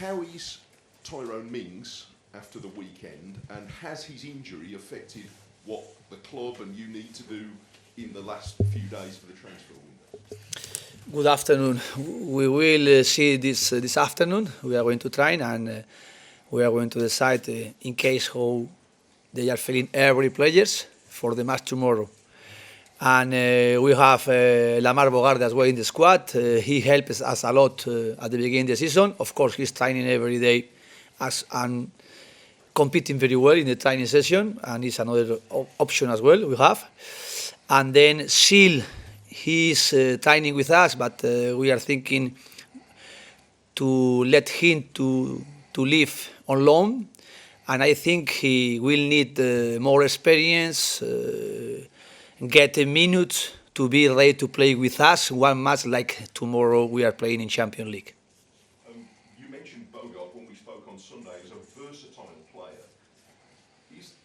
how is Tyrone Mings after the weekend, and has his injury affected what the club and you need to do in the last few days for the transfer window? Good afternoon. We will see this afternoon. We are going to train and we are going to decide in case how they are feeling every players for the match tomorrow. And we have Lamar Bogarde as well in the squad. He helps us a lot at the beginning of the season. Of course, he's training every day and competing very well in the training session, and it's another option as well we have. And then Seal, he's training with us, but we are thinking to let him to live on loan, and I think he will need more experience, get a minute to be ready to play with us one match like tomorrow we are playing in Champions League. You mentioned Bogart when we spoke on Sunday as a versatile player.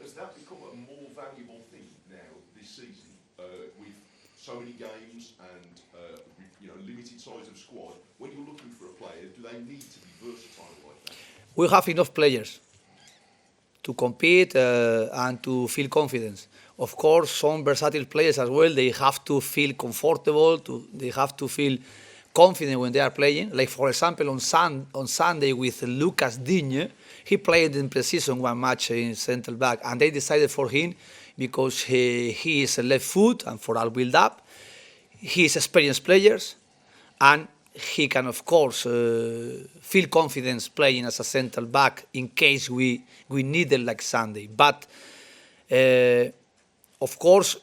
Has that become a more valuable thing now this season with so many games and limited size of squad? When you're looking for a player, do they need to be versatile like that? We have enough players to compete and to feel confidence. Of course, some versatile players as well, they have to feel comfortable, they have to feel confident when they are playing. Like, for example, on Sunday with Lucas Digne, he played in pre-season one match in central back, and they decided for him because he is a left foot and for all build-up. He is experienced players, and he can, of course, feel confidence playing as a central back in case we need it like Sunday. But of course,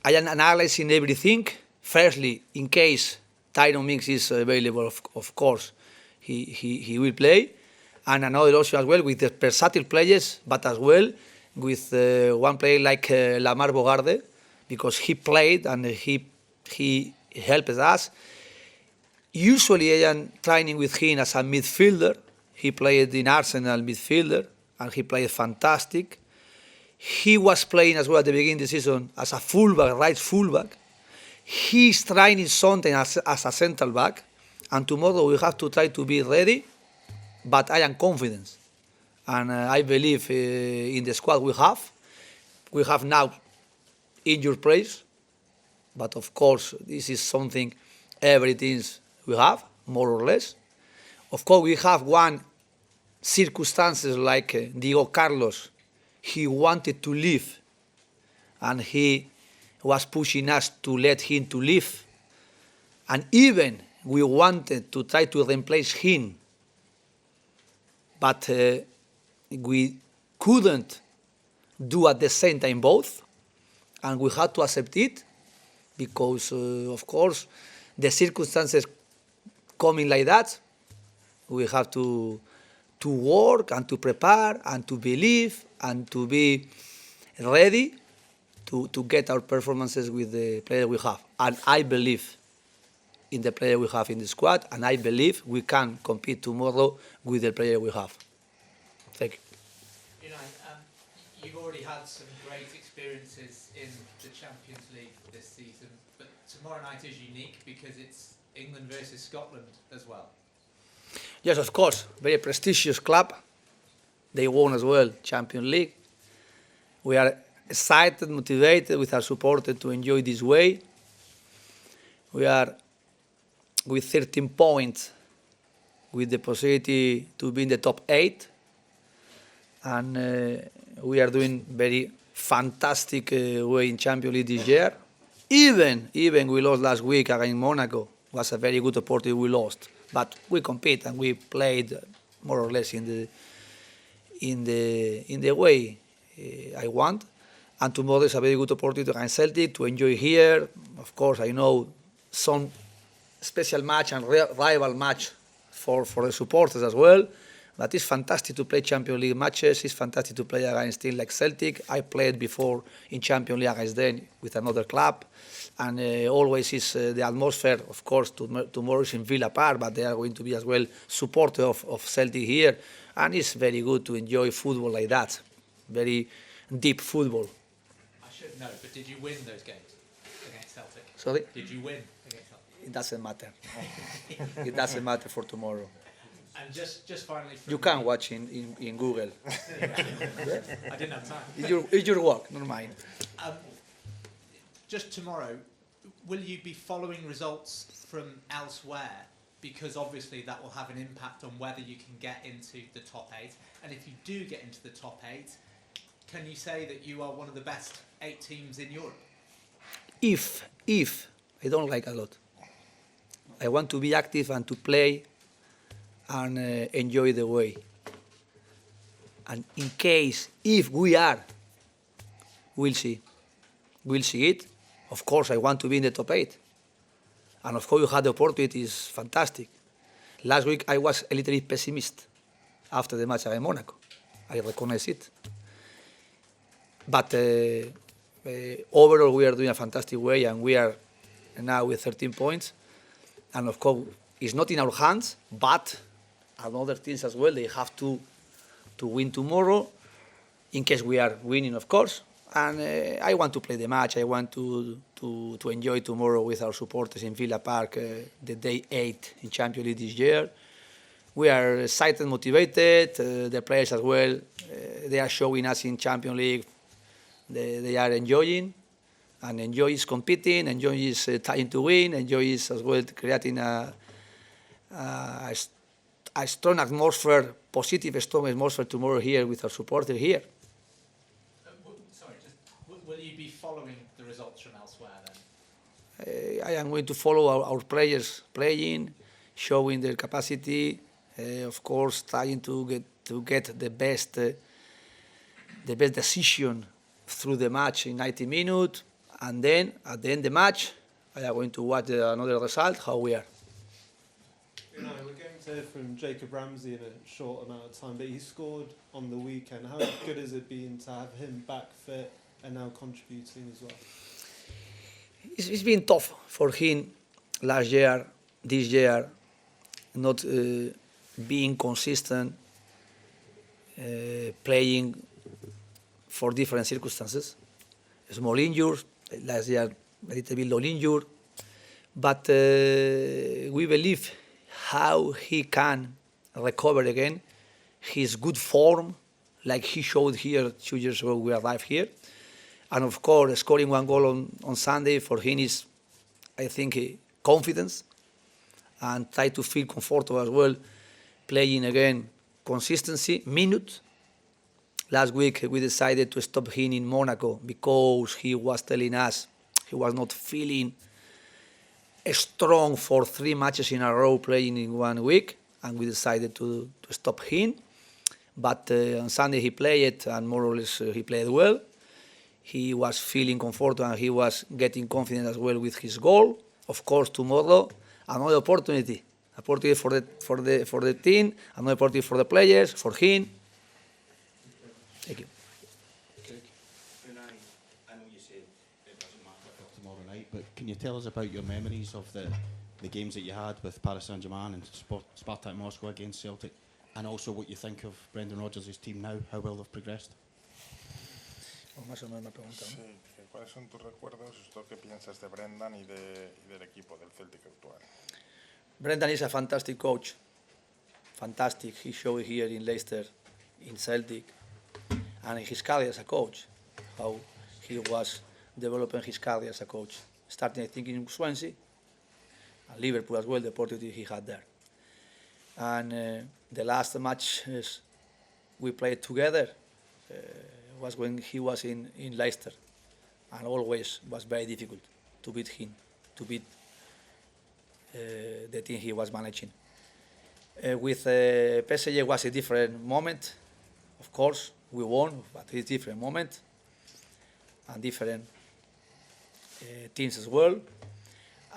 I am analyzing everything. Firstly, in case Tyrone Mings is available, of course, he will play. And another option as well with the versatile players, but as well with one player like Lamar Bogarde, because he played and he helped us. Usually I am training with him as a midfielder. He played in Arsenal midfielder, and he played fantastic. He was playing as well at the beginning of the season as a fullback, right fullback. He's training something as a central back, and tomorrow we have to try to be ready, but I am confident. And I believe in the squad we have. We have now injured players, but of course this is something every team we have, more or less. Of course we have one circumstances like Diego Carlos. He wanted to leave, and he was pushing us to let him to leave. And even we wanted to try to replace him, but we couldn't do at the same time both, and we had to accept it because, of course, the circumstances coming like that, we have to work and to prepare and to believe and to be ready to get our performances with the player we have. And I believe in the player we have in the squad, and I believe we can compete tomorrow with the player we have. Thank you. You've already had some great experiences in the Champions League this season, but tomorrow night is unique because it's England versus Scotland as well. Yes, of course, very prestigious club. They won as well Champions League. We are excited, motivated with our supporters to enjoy this way. We are with 13 points with the possibility to be in the top 8. And we are doing very fantastic way in Champions League this year. Even we lost last week against Monaco. It was a very good opportunity we lost. But we compete and we played more or less in the way I want. And tomorrow is a very good opportunity against Celtic to enjoy here. Of course, I know some special match and rival match for the supporters as well. But it's fantastic to play Champions League matches. It's fantastic to play against teams like Celtic. I played before in Champions League against them with another club. And always is the atmosphere, of course, tomorrow is in Villa Park, but they are going to be as well supporters of Celtic here. And it's very good to enjoy football like that. Very deep football. I should know, but did you win those games against Celtic? Sorry? Did you win against Celtic? It doesn't matter. It doesn't matter for tomorrow. And just finally, from You can watch in Google. I didn't have time. It's your work, not mine. Just tomorrow, will you be following results from elsewhere? Because obviously that will have an impact on whether you can get into the top 8. And if you do get into the top 8, can you say that you are one of the best 8 teams in Europe? If I don't like a lot. I want to be active and to play and enjoy the way. And in case, if we are, we'll see. We'll see it. Of course, I want to be in the top 8. And of course, you had the opportunity, it's fantastic. Last week, I was a little bit pessimist after the match against Monaco. I recognize it. But overall, we are doing a fantastic way, and we are now with 13 points. And of course, it's not in our hands, but other teams as well, they have to win tomorrow, in case we are winning, of course. And I want to play the match. I want to enjoy tomorrow with our supporters in Villa Park, the day 8 in Champions League this year. We are excited, motivated. The players as well, they are showing us in Champions League. They are enjoying, and enjoy is competing, enjoy is trying to win, enjoy is as well creating a strong atmosphere, positive strong atmosphere tomorrow here with our supporters here. Will you be following the results from elsewhere then? I am going to follow our players playing, showing their capacity, of course, trying to get the best decision through the match in 90 minutes, and then at the end of the match, I am going to watch another result, how we are. You know, we're going to hear from Jacob Ramsey in a short amount of time, but he scored on the weekend. How good has it been to have him back fit and now contributing as well? It's been tough for him last year, this year, not being consistent, playing for different circumstances. Small injuries, last year a little bit low injured, but we believe how he can recover again his good form, like he showed here 2 years ago we arrived here. And of course, scoring 1 goal on Sunday for him is, I think, confidence, and try to feel comfortable as well, playing again, consistency, minutes. Last week we decided to stop him in Monaco because he was telling us he was not feeling strong for 3 matches in a row playing in 1 week, and we decided to stop him. But on Sunday he played, and more or less he played well. He was feeling comfortable and he was getting confident as well with his goal. Of course, tomorrow another opportunity for the team, another opportunity for the players, for him. Thank you. Unai, I know you said it doesn't matter for tomorrow night, but can you tell us about your memories of the games that you had with Paris Saint-Germain and Spartak Moscow against Celtic, and also what you think of Brendan Rodgers' team now, how well they've progressed? Más o menos me preguntan. Sí, ¿cuáles son tus recuerdos? ¿Esto qué piensas de Brendan y del equipo del Celtic actual? Brendan is a fantastic coach. Fantastic. He showed here in Leicester, in Celtic, and in his career as a coach, how he was developing his career as a coach. Starting, I think, in Swansea, and Liverpool as well, the opportunity he had there. And the last match we played together was when he was in Leicester, and always was very difficult to beat him, to beat the team he was managing. With PSG was a different moment, of course, we won, but it's a different moment, and different teams as well.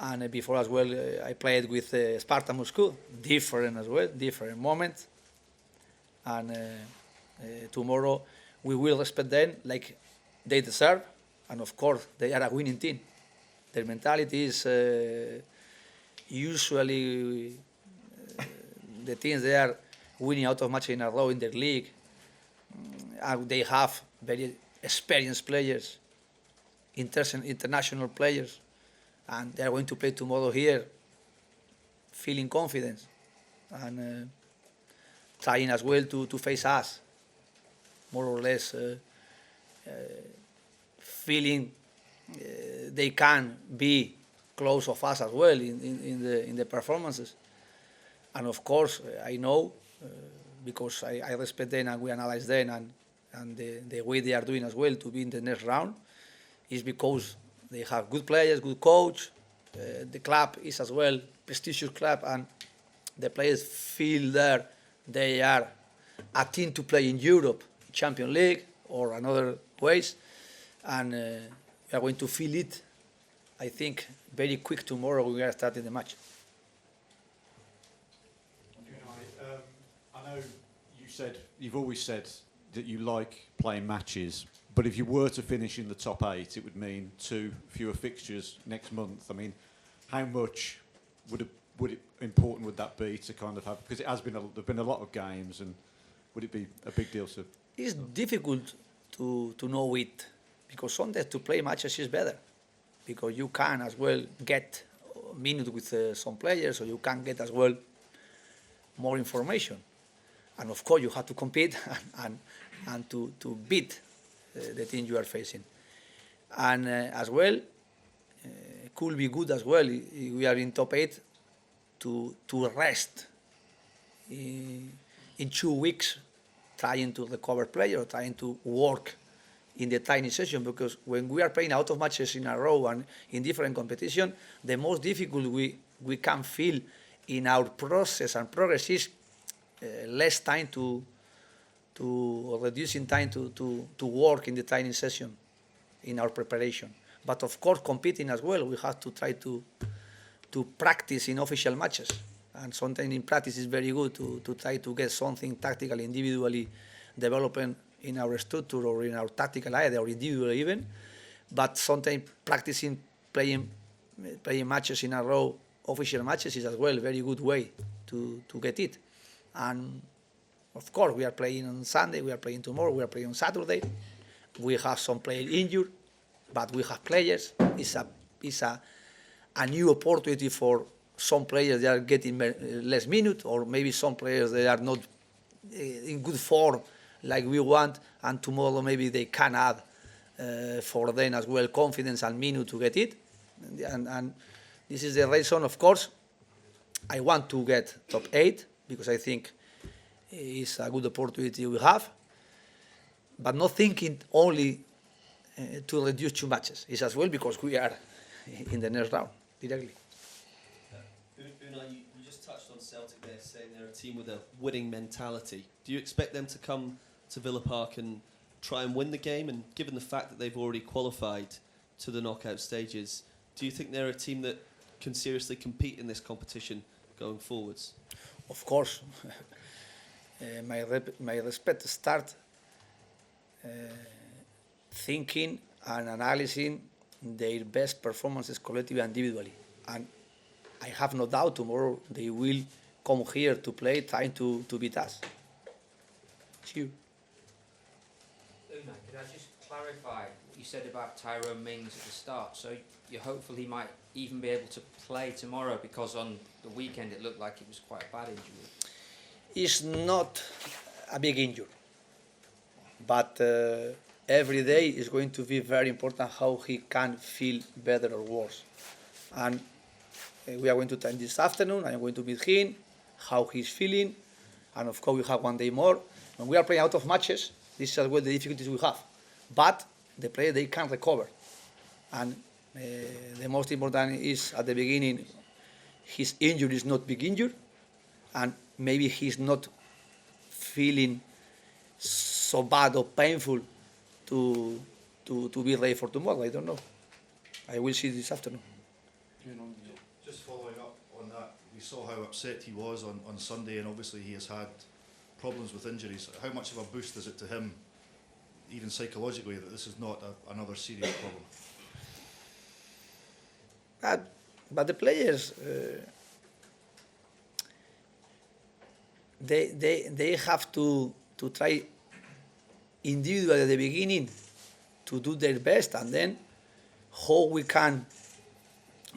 And before as well, I played with Spartak Moscow, different as well, different moment. And tomorrow we will respect them like they deserve, and of course they are a winning team. Their mentality is usually the teams they are winning out of matches in a row in their league. They have very experienced players, international players, and they are going to play tomorrow here, feeling confidence. And trying as well to face us, more or less feeling they can be close of us as well in the performances. And of course, I know, because I respect them and we analyze them and the way they are doing as well to be in the next round, is because they have good players, good coach. The club is as well prestigious club, and the players feel there they are a team to play in Europe, Champions League or another ways, and we are going to feel it, I think, very quick tomorrow when we are starting the match. I know you've always said that you like playing matches, but if you were to finish in the top 8, it would mean 2 fewer fixtures next month. I mean, how much would it important would that be to kind of have, because it has been there've been a lot of games, and would it be a big deal to? It's difficult to know it, because sometimes to play matches is better, because you can as well get minutes with some players, or you can get as well more information. And of course, you have to compete and to beat the team you are facing. And as well, could be good as well if we are in top 8 to rest in 2 weeks, trying to recover players, trying to work in the training session, because when we are playing out of matches in a row and in different competition, the most difficult we can feel in our process and progress is less time or reducing time to work in the training session in our preparation. But of course, competing as well, we have to try to practice in official matches. And sometimes in practice it's very good to try to get something tactically, individually developing in our structure or in our tactical area or individually even. But sometimes practicing playing matches in a row, official matches, is as well a very good way to get it. And of course, we are playing on Sunday, we are playing tomorrow, we are playing on Saturday. We have some players injured, but we have players. It's a new opportunity for some players that are getting less minutes, or maybe some players that are not in good form like we want, and tomorrow maybe they can add for them as well confidence and minutes to get it. And this is the reason, of course, I want to get top 8, because I think it's a good opportunity we have, but not thinking only to reduce 2 matches. It's as well because we are in the next round directly. Unai, you just touched on Celtic there, saying they're a team with a winning mentality. Do you expect them to come to Villa Park and try and win the game? And given the fact that they've already qualified to the knockout stages, do you think they're a team that can seriously compete in this competition going forwards? Of course. My respect start thinking and analyzing their best performances collectively and individually. And I have no doubt tomorrow they will come here to play, trying to beat us. Sure. Unai, could I just clarify what you said about Tyrone Mings at the start? So you're hopeful he might even be able to play tomorrow, because on the weekend it looked like it was quite a bad injury. It's not a big injury, but every day is going to be very important how he can feel better or worse. And we are going to train this afternoon. I'm going to meet him, how he's feeling, and of course we have 1 day more. When we are playing out of matches, this is as well the difficulties we have. But the player, they can recover. And the most important is at the beginning, his injury is not big injury, and maybe he's not feeling so bad or painful to be ready for tomorrow. I don't know. I will see this afternoon. Just following up on that, we saw how upset he was on Sunday, and obviously he has had problems with injuries. How much of a boost is it to him, even psychologically, that this is not another serious problem? But the players, they have to try individually at the beginning to do their best, and then how we can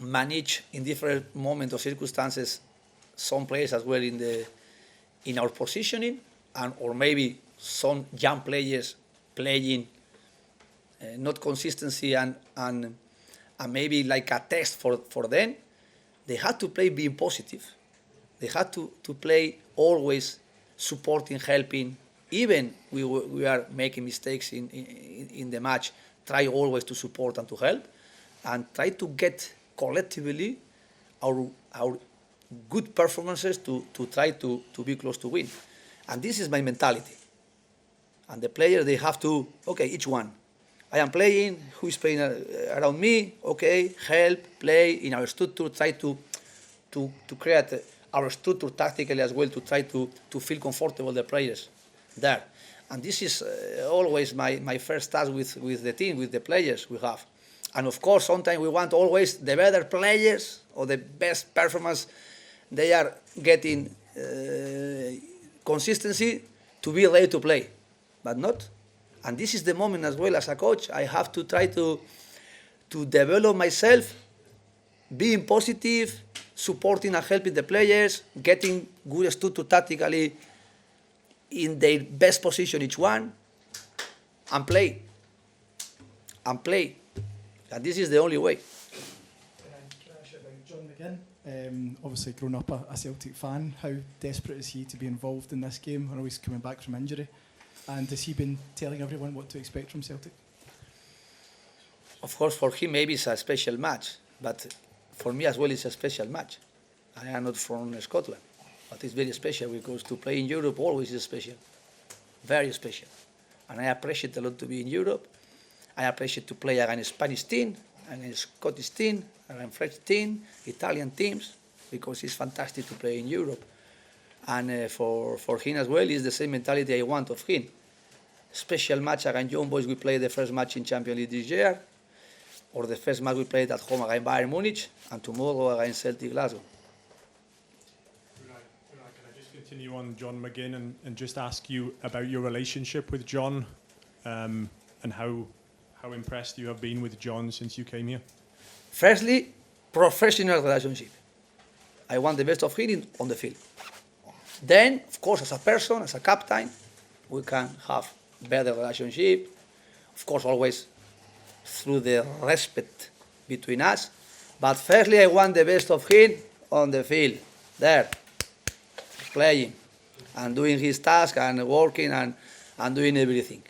manage in different moments or circumstances some players as well in in our positioning, and or maybe some young players playing not consistency and maybe like a test for them. They had to play being positive. They had to play always supporting, helping. Even we are making mistakes in the match, try always to support and to help, and try to get collectively our good performances to try to be close to win. And this is my mentality. And the players, they have to, okay, each one. I am playing, who is playing around me, okay, help, play in our structure, try to create our structure tactically as well, to try to feel comfortable, the players there. And this is always my first task with the team, with the players we have. And of course, sometimes we want always the better players or the best performance. They are getting consistency to be ready to play, but not. And this is the moment as well as a coach. I have to try to develop myself, being positive, supporting and helping the players, getting good structure tactically in their best position each one, and play. And play. And this is the only way. Can I ask you about John McGinn? Obviously grown up a Celtic fan, how desperate is he to be involved in this game? I know he's coming back from injury. And has he been telling everyone what to expect from Celtic? Of course, for him maybe it's a special match, but for me as well it's a special match. I am not from Scotland, but it's very special because to play in Europe always is special, very special. And I appreciate a lot to be in Europe. I appreciate to play against Spanish team, against Scottish team, against French team, Italian teams, because it's fantastic to play in Europe. And for him as well, it's the same mentality I want of him. Special match against Young Boys, we played the first match in Champions League this year, or the first match we played at home against Bayern Munich, and tomorrow against Celtic Glasgow. Can I just continue on John McGinn and just ask you about your relationship with John and how impressed you have been with John since you came here? Firstly, professional relationship. I want the best of him on the field. Then, of course, as a person, as a captain, we can have better relationship. Of course, always through the respect between us. But firstly, I want the best of him on the field, there, playing, and doing his task, and working, and doing everything.